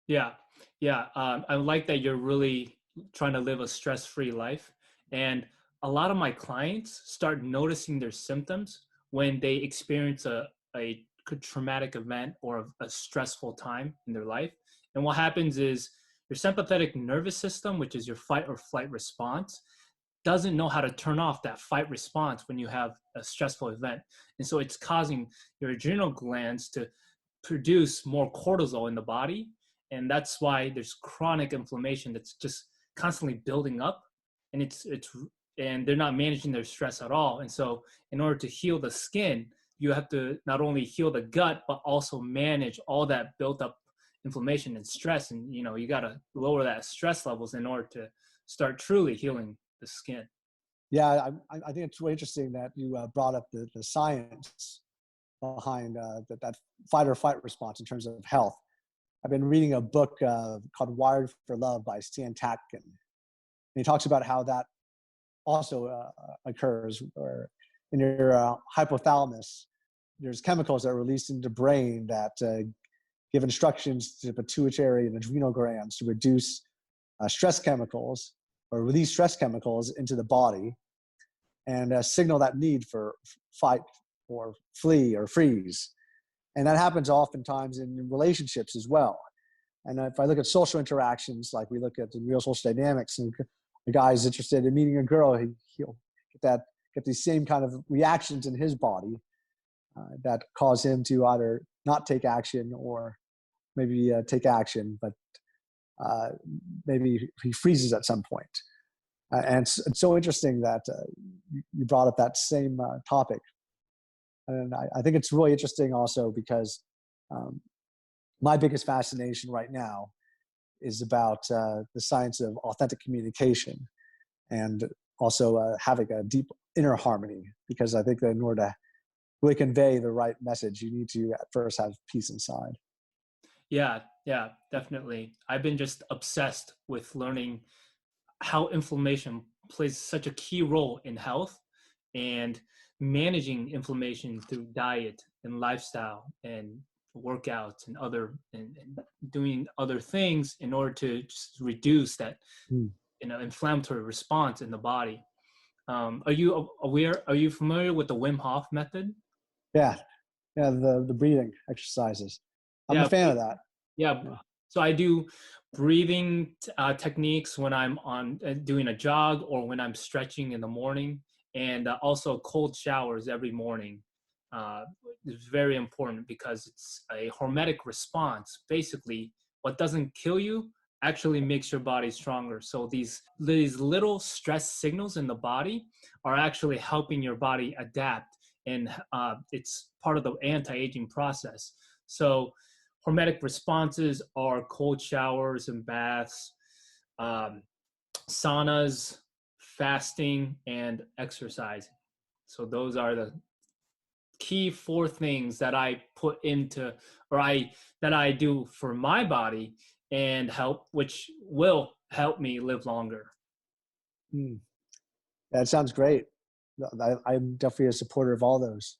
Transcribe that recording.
Yeah, yeah. I like that you're really trying to live a stress-free life. And a lot of my clients start noticing their symptoms when they experience a traumatic event or a stressful time in their life. And what happens is your sympathetic nervous system, which is your fight or flight response, doesn't know how to turn off that fight response when you have a stressful event. And so it's causing your adrenal glands to produce more cortisol in the body, and that's why there's chronic inflammation that's just constantly building up, and and they're not managing their stress at all. And so in order to heal the skin, you have to not only heal the gut but also manage all that built up inflammation and stress. And you got to lower that stress levels in order to start truly healing the skin. Yeah, I think it's really interesting that you brought up the science behind that fight or flight response in terms of health. I've been reading a book called Wired for Love by Stan Tatkin. And he talks about how that also occurs, where in your hypothalamus, there's chemicals that are released into the brain that give instructions to the pituitary and adrenal glands to reduce stress chemicals or release stress chemicals into the body and signal that need for fight or flee or freeze. And that happens oftentimes in relationships as well. And if I look at social interactions, like we look at the real social dynamics, and the guy's interested in meeting a girl, he'll get these same kind of reactions in his body that cause him to either not take action or maybe take action, but maybe he freezes at some point. And it's so interesting that you brought up that same topic. And I think it's really interesting also because my biggest fascination right now is about the science of authentic communication and also having a deep inner harmony, because I think that in order to really convey the right message, you need to at first have peace inside. Yeah, yeah, definitely. I've been just obsessed with learning how inflammation plays such a key role in health, and managing inflammation through diet and lifestyle and workouts and and doing other things in order to just reduce that Mm. inflammatory response in the body. Are you aware? Are you familiar with the Wim Hof method? Yeah, yeah, the breathing exercises. I'm a Yeah, fan of that. yeah. Yeah. So I do breathing techniques when I'm on doing a jog or when I'm stretching in the morning, and also cold showers every morning. Uh, is very important because it's a hormetic response. Basically, what doesn't kill you actually makes your body stronger. So these little stress signals in the body are actually helping your body adapt, and it's part of the anti-aging process. So hormetic responses are cold showers and baths, um, saunas, fasting, and exercising. So those are the key four things that I put into, or that I do for my body, and which will help me live longer. Mm. That sounds great. I'm definitely a supporter of all those.